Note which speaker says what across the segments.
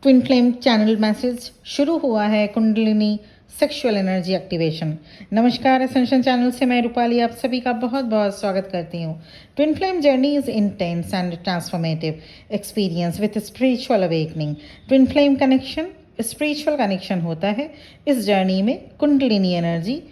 Speaker 1: Twin flame channel message शुरू हुआ है कुंडलिनी सेक्सुअल एनर्जी एक्टिवेशन। नमस्कार, एसेंशन चैनल से मैं रूपाली आप सभी का बहुत बहुत स्वागत करती हूँ। Twin flame journey is intense and transformative experience with spiritual awakening. Twin flame connection spiritual connection होता है। इस जर्नी में कुंडलिनी एनर्जी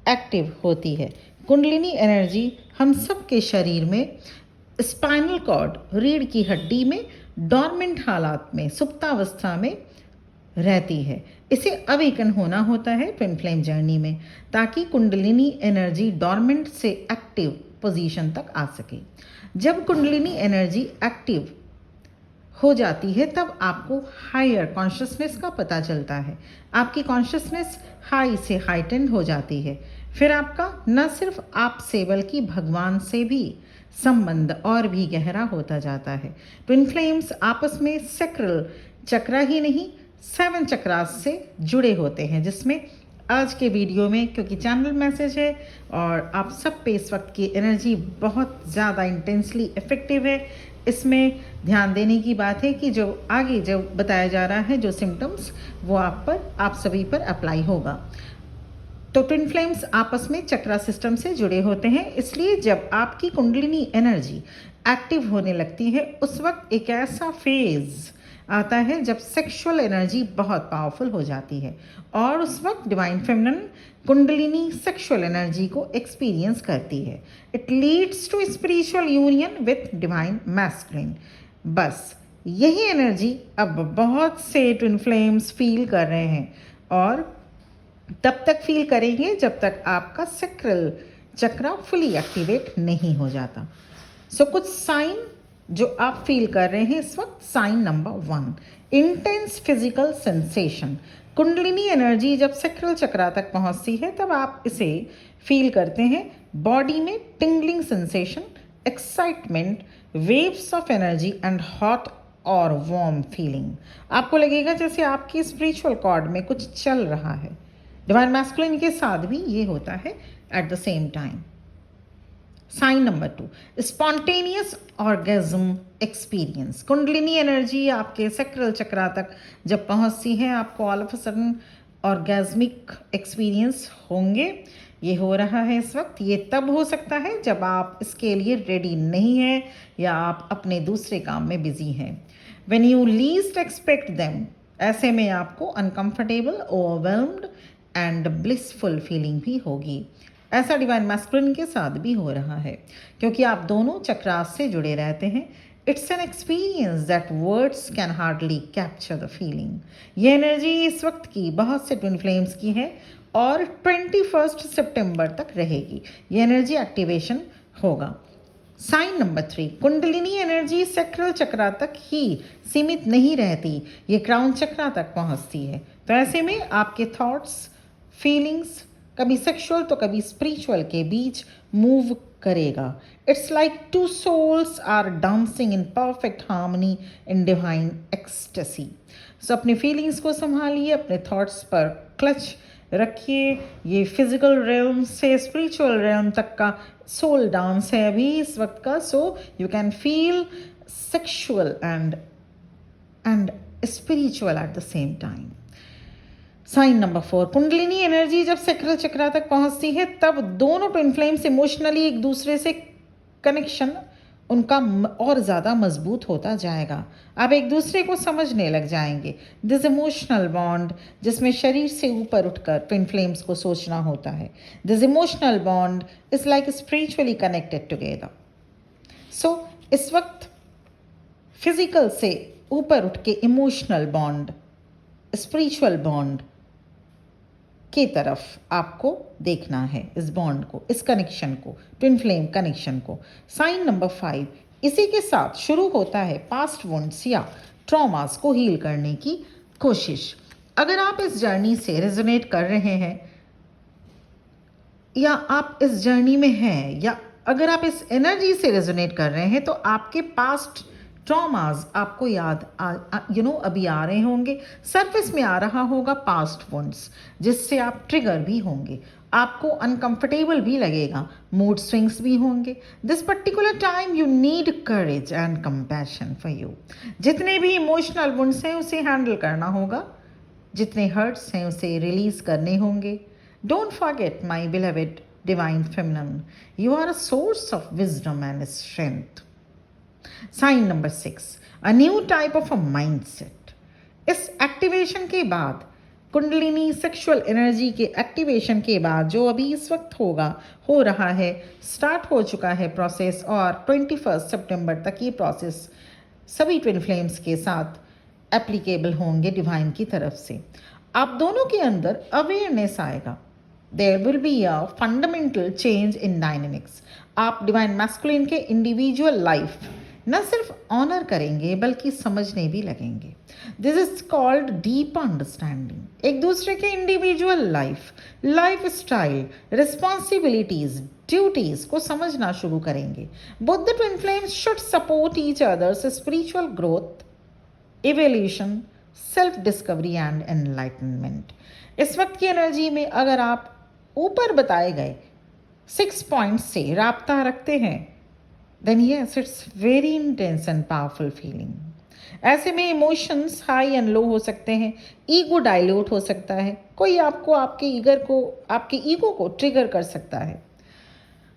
Speaker 1: एक्टिव होती है। कुंडलिनी एनर्जी हम सब के शरीर में स्पाइनल कॉर्ड रीढ़ की हड्डी में डॉर्मेंट हालात में सुप्तावस्था में रहती है। इसे अवेकन होना होता है ट्विन फ्लेम जर्नी में, ताकि कुंडलिनी एनर्जी डॉर्मेंट से एक्टिव पोजीशन तक आ सके। जब कुंडलिनी एनर्जी एक्टिव हो जाती है तब आपको हायर कॉन्शियसनेस का पता चलता है। आपकी कॉन्शियसनेस हाई से हाइटेंड हो जाती है। फिर आपका न सिर्फ आपसे बल्कि भगवान से भी संबंध और भी गहरा होता जाता है। ट्विन फ्लेम्स आपस में सैक्रल चक्रा ही नहीं 7 चक्रास से जुड़े होते हैं, जिसमें आज के वीडियो में, क्योंकि चैनल मैसेज है और आप सब पे इस वक्त की एनर्जी बहुत ज़्यादा इंटेंसली इफेक्टिव है, इसमें ध्यान देने की बात है कि जो आगे जो बताया जा रहा है, जो सिम्टम्स, वो आप सभी पर अप्लाई होगा। तो ट्विन फ्लेम्स आपस में चक्रा सिस्टम से जुड़े होते हैं, इसलिए जब आपकी कुंडलिनी एनर्जी एक्टिव होने लगती है उस वक्त एक ऐसा फेज आता है जब सेक्सुअल एनर्जी बहुत पावरफुल हो जाती है, और उस वक्त divine feminine kundalini sexual energy को एक्सपीरियंस करती है। It leads to spiritual union with divine masculine. बस यही एनर्जी अब बहुत से ट्विन फ्लेम्स फील कर रहे हैं, और तब तक फील करेंगे जब तक आपका सैक्रल चक्रा फुली एक्टिवेट नहीं हो जाता। कुछ साइन जो आप फील कर रहे हैं इस वक्त। Sign number 1, intense physical sensation. Kundalini energy जब सैक्रल चक्रा तक पहुंचती है तब आप इसे फील करते हैं। बॉडी में tingling sensation, excitement, waves of energy and hot और वार्म फीलिंग। आपको लगेगा जैसे आपकी स्पिरिचुअल कॉर्ड में कुछ चल रहा है। डिवाइन मैस्कुलिन के साथ भी ये होता है at the same time. Sign number 2, spontaneous orgasm experience. Kundalini energy आपके सैक्रल चक्रा तक जब पहुंचती है, आपको all of a sudden orgasmic experience होंगे। ये हो रहा है इस वक्त। ये तब हो सकता है जब आप इसके लिए रेडी नहीं हैं या आप अपने दूसरे काम में बिजी हैं। When you least expect them, ऐसे में आपको uncomfortable, overwhelmed and blissful feeling भी होगी। ऐसा डिवाइन मैस्कुलिन के साथ भी हो रहा है, क्योंकि आप दोनों चक्रास से जुड़े रहते हैं। It's an experience that words can hardly capture the feeling. ये एनर्जी इस वक्त की बहुत से ट्विन फ्लेम्स की है और 21 सितंबर तक रहेगी। ये एनर्जी एक्टिवेशन होगा। Sign number 3, Kundalini energy sacral chakra तक ही सीमित नहीं रहती, ये क्राउन चक्रा तक पहुंचती है। तो ऐसे में आपके थॉट्स, फीलिंग्स कभी सेक्सुअल तो कभी स्पिरिचुअल के बीच मूव करेगा। It's like 2 souls are dancing in perfect harmony in divine ecstasy. अपने फीलिंग्स को संभालिए, अपने थॉट्स पर क्लच रखिए। ये फिजिकल रेल्म से स्पिरिचुअल रेल्म तक का सोल डांस है अभी इस वक्त का। So you can feel sexual and spiritual at the same time. Sign number 4, kundalini energy जब सैक्रल चक्रा तक पहुंचती है तब दोनों ट्विन फ्लेम्स इमोशनली एक दूसरे से कनेक्शन उनका और ज़्यादा मजबूत होता जाएगा। आप एक दूसरे को समझने लग जाएंगे। दिस इमोशनल बॉन्ड, जिसमें शरीर से ऊपर उठकर ट्विन फ्लेम्स को सोचना होता है, this emotional bond is like spiritually connected together. इस वक्त फिजिकल से ऊपर उठ के इमोशनल बॉन्ड, स्पिरिचुअल बॉन्ड की तरफ आपको देखना है, इस बॉन्ड को, इस कनेक्शन को, ट्विन फ्लेम कनेक्शन को। साइन नंबर 5, इसी के साथ शुरू होता है पास्ट वुंड्स या ट्रॉमास को हील करने की कोशिश। अगर आप इस जर्नी से रेजोनेट कर रहे हैं, या आप इस जर्नी में हैं, या अगर आप इस एनर्जी से रेजोनेट कर रहे हैं, तो आपके पास्ट ट्रॉमास आपको याद अभी आ रहे होंगे, सरफेस में आ रहा होगा पास्ट वुंड्स, जिससे आप ट्रिगर भी होंगे, आपको अनकंफर्टेबल भी लगेगा, मूड स्विंग्स भी होंगे। This particular time you need courage and compassion for you. जितने भी इमोशनल वुंड्स हैं उसे हैंडल करना होगा, जितने हर्ट्स हैं उसे रिलीज करने होंगे। Don't forget my beloved divine feminine, you are a source of wisdom and strength. Sign number 6, a new type of a mindset. इस एक्टिवेशन के बाद, कुंडलिनी सेक्सुअल एनर्जी के एक्टिवेशन के बाद, जो अभी इस वक्त हो रहा है, स्टार्ट हो चुका है प्रोसेस, और 21 सितंबर तक ये प्रोसेस सभी ट्विन फ्लेम्स के साथ एप्लीकेबल होंगे डिवाइन की तरफ से। आप दोनों के अंदर अवेयरनेस आएगा। There will be a fundamental change in dynamics. आप डिवाइन मैस्कुलिन के इंडिविजुअल लाइफ न सिर्फ ऑनर करेंगे बल्कि समझने भी लगेंगे। This is called deep understanding. एक दूसरे के individual life style, responsibilities, duties को समझना शुरू करेंगे। Both the twin flames should support each others spiritual growth, evolution, self discovery and enlightenment. इस वक्त की एनर्जी में अगर आप ऊपर बताए गए 6 पॉइंट्स से राब्ता रखते हैं, then yes, it's very intense and powerful feeling. ऐसे में इमोशंस हाई एंड लो हो सकते हैं, ईगो डाइल्यूट हो सकता है, कोई आपको आपके ईगो को ट्रिगर कर सकता है।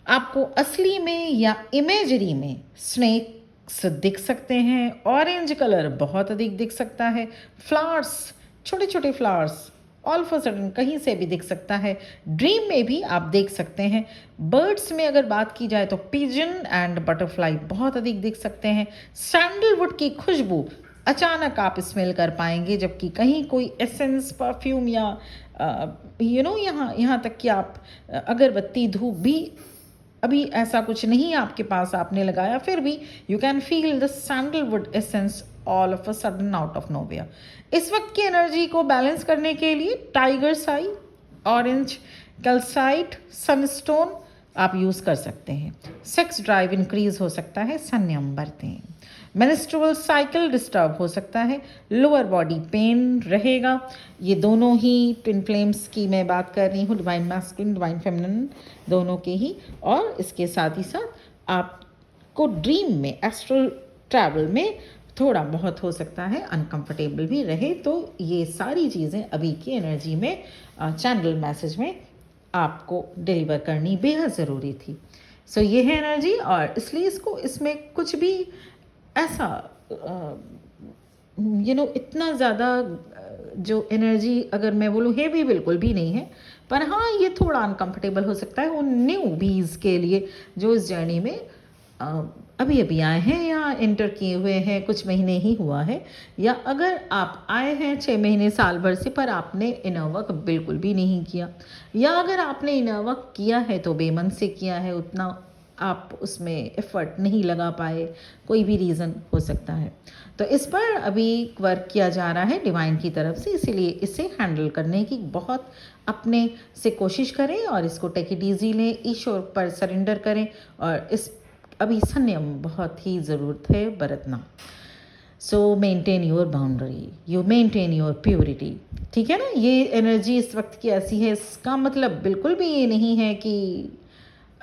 Speaker 1: आपको असली में या इमेजरी में स्नेक्स दिख सकते हैं, ऑरेंज कलर बहुत अधिक दिख सकता है, फ्लावर्स, छोटे छोटे flowers all of a sudden कहीं से भी दिख सकता है, ड्रीम में भी आप देख सकते हैं। बर्ड्स में अगर बात की जाए तो पिजन एंड बटरफ्लाई बहुत अधिक दिख सकते हैं। सैंडलवुड की खुशबू अचानक आप स्मेल कर पाएंगे, जबकि कहीं कोई एसेंस, परफ्यूम या यहाँ तक कि आप अगरबत्ती, धूप भी अभी ऐसा कुछ नहीं आपके पास आपने लगाया, फिर भी you can feel the sandalwood essence all of a sudden out of nowhere. इस वक्त की एनर्जी को बैलेंस करने के लिए tiger Sai, orange calcite, Sunstone आप यूज़ कर सकते हैं। सेक्स ड्राइव इंक्रीज हो सकता है, संयम बरतें। मेंस्ट्रुअल साइकिल डिस्टर्ब हो सकता है, लोअर बॉडी पेन रहेगा। ये दोनों ही ट्विन फ्लेम्स की मैं बात कर रही हूँ, डिवाइन मैस्कुलिन, डिवाइन फेमिनिन दोनों के ही। और इसके साथ ही साथ आपको ड्रीम में, एस्ट्रल ट्रैवल में थोड़ा बहुत हो सकता है अनकंफर्टेबल भी रहे। तो ये सारी चीज़ें अभी की एनर्जी में चैनल मैसेज में आपको डिलीवर करनी बेहद ज़रूरी थी। सो ये है एनर्जी, और इसलिए इसमें कुछ भी ऐसा इतना ज़्यादा जो एनर्जी अगर मैं बोलूँ हेवी बिल्कुल भी नहीं है, पर हाँ ये थोड़ा अनकंफर्टेबल हो सकता है उन न्यू बीज के लिए जो इस जर्नी में अभी अभी आए हैं या एंटर किए हुए हैं, कुछ महीने ही हुआ है, या अगर आप आए हैं 6 महीने साल भर से पर आपने इनर वर्क बिल्कुल भी नहीं किया, या अगर आपने इनर वर्क किया है तो बेमन से किया है, उतना आप उसमें एफर्ट नहीं लगा पाए, कोई भी रीज़न हो सकता है। तो इस पर अभी वर्क किया जा रहा है डिवाइन की तरफ से, इसीलिए इसे हैंडल करने की बहुत अपने से कोशिश करें और इसको टेक इट ईजी लें, ईश्वर पर सरेंडर करें, और इस अभी संयम बहुत ही ज़रूरत है बरतना। सो maintain your boundary, you maintain your purity. ठीक है ना, ये एनर्जी इस वक्त की ऐसी है, इसका मतलब बिल्कुल भी ये नहीं है कि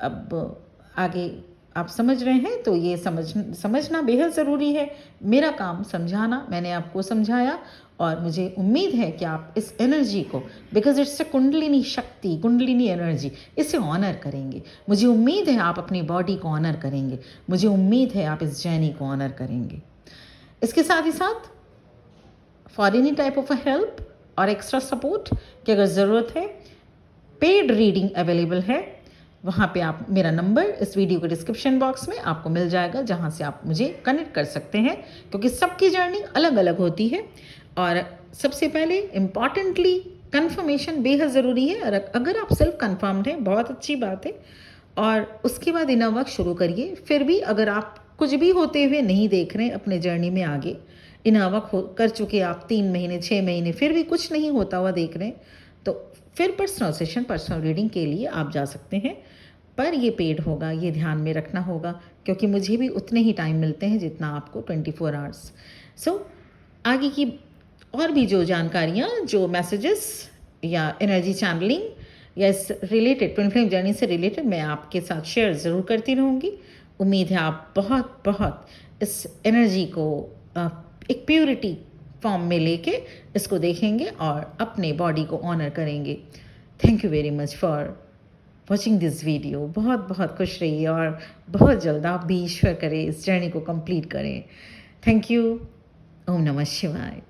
Speaker 1: अब आगे आप समझ रहे हैं तो ये समझना बेहद ज़रूरी है। मेरा काम समझाना, मैंने आपको समझाया, और मुझे उम्मीद है कि आप इस एनर्जी को, बिकॉज इट्स अ कुंडलिनी शक्ति, कुंडलिनी एनर्जी, इसे ऑनर करेंगे। मुझे उम्मीद है आप अपनी बॉडी को ऑनर करेंगे, मुझे उम्मीद है आप इस जर्नी को ऑनर करेंगे। इसके साथ ही साथ for any type of a help और एक्स्ट्रा सपोर्ट की अगर ज़रूरत है, पेड रीडिंग अवेलेबल है। वहाँ पे आप, मेरा नंबर इस वीडियो के डिस्क्रिप्शन बॉक्स में आपको मिल जाएगा, जहाँ से आप मुझे कनेक्ट कर सकते हैं, क्योंकि सबकी जर्नी अलग अलग होती है। और सबसे पहले इम्पॉर्टेंटली कंफर्मेशन बेहद ज़रूरी है। अगर आप सेल्फ कंफर्म्ड हैं, बहुत अच्छी बात है, और उसके बाद इनर वर्क शुरू करिए। फिर भी अगर आप कुछ भी होते हुए नहीं देख रहे हैं अपने जर्नी में आगे, इनर वर्क कर चुके आप 3 महीने 6 महीने, फिर भी कुछ नहीं होता हुआ देख रहे हैं, तो फिर पर्सनल सेशन, पर्सनल रीडिंग के लिए आप जा सकते हैं पर ये पेड होगा, ये ध्यान में रखना होगा, क्योंकि मुझे भी उतने ही टाइम मिलते हैं जितना आपको 24 आवर्स। सो आगे की और भी जो जानकारियाँ, जो मैसेजेस या एनर्जी चैनलिंग या इस रिलेटेड ट्विन फ्लेम जर्नी से रिलेटेड मैं आपके साथ शेयर ज़रूर करती रहूँगी। उम्मीद है आप बहुत बहुत इस एनर्जी को एक प्योरिटी फॉर्म में लेके इसको देखेंगे और अपने बॉडी को ऑनर करेंगे। Thank you very much for watching this video. बहुत बहुत खुश रहिए और बहुत जल्द आप भी ईश्वर करें इस जर्नी को कंप्लीट करें। Thank you. ओम नमः शिवाय।